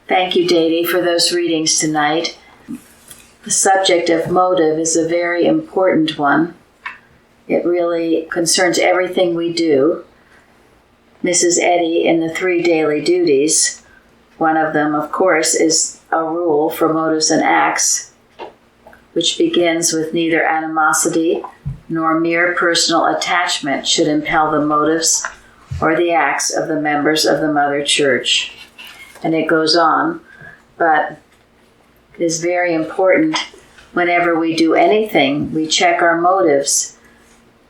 Thank you, Dede, for those readings tonight. The subject of motive is a very important one. It really concerns everything we do. Mrs. Eddy, in the 3 daily duties, one of them, of course, is a rule for motives and acts, which begins with neither animosity nor mere personal attachment should impel the motives or the acts of the members of the Mother Church. And it goes on, but it is very important whenever we do anything, we check our motives.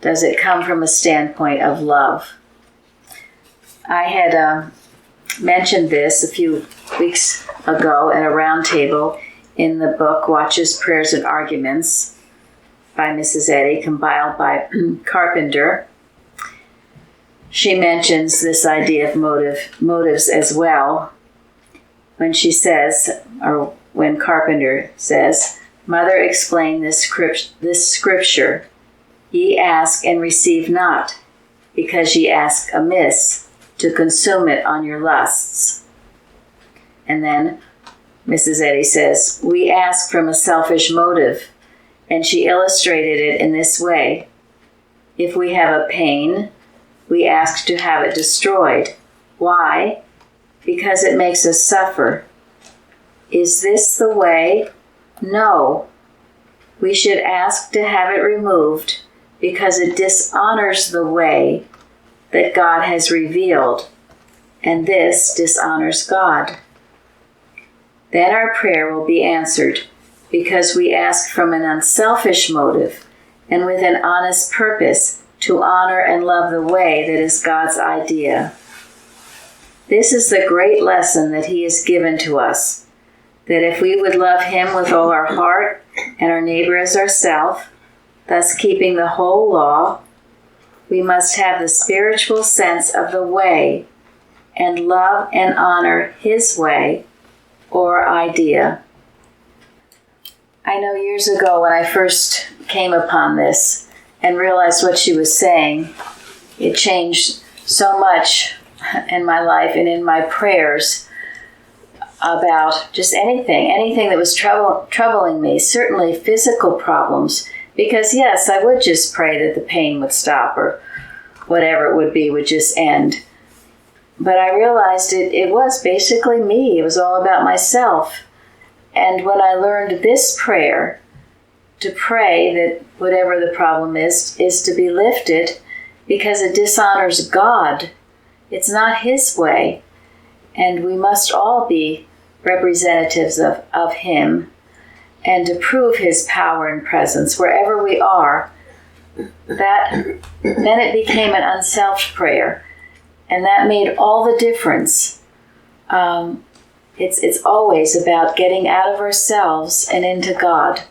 Does it come from a standpoint of love? I had mentioned this a few weeks ago at a round table in the book Watches, Prayers, and Arguments by Mrs. Eddy, compiled by Carpenter. She mentions this idea of motives as well when she says, or when Carpenter says, "Mother explained this scripture, ye ask and receive not, because ye ask amiss, to consume it on your lusts." And then Mrs. Eddy says, "We ask from a selfish motive," and she illustrated it in this way. If we have a pain, we ask to have it destroyed. Why? Because it makes us suffer. Is this the way? No. We should ask to have it removed because it dishonors the way that God has revealed, and this dishonors God. Then our prayer will be answered because we ask from an unselfish motive and with an honest purpose to honor and love the way that is God's idea. This is the great lesson that He has given to us, that if we would love Him with all our heart and our neighbor as ourselves, thus keeping the whole law, we must have the spiritual sense of the way and love and honor His way or idea. I know years ago when I first came upon this and realized what she was saying, it changed so much in my life and in my prayers about just anything that was troubling me, certainly physical problems, because yes, I would just pray that the pain would stop or whatever it would be would just end. But I realized it was basically me. It was all about myself. And when I learned this prayer, to pray that whatever the problem is to be lifted because it dishonors God. It's not His way. And we must all be representatives of Him and to prove His power and presence wherever we are. Then it became an unselfish prayer. And that made all the difference. It's always about getting out of ourselves and into God.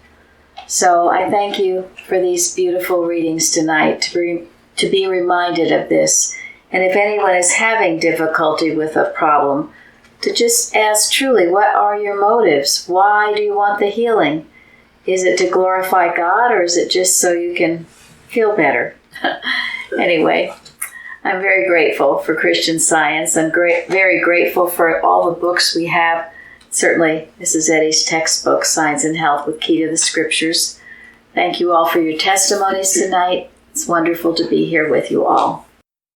So I thank you for these beautiful readings tonight to be reminded of this. And if anyone is having difficulty with a problem, to just ask truly, what are your motives? Why do you want the healing? Is it to glorify God, or is it just so you can feel better? Anyway, I'm very grateful for Christian Science. I'm very grateful for all the books we have. Certainly, Mrs. Eddy's textbook, Science and Health with Key to the Scriptures. Thank you all for your testimonies tonight. It's wonderful to be here with you all.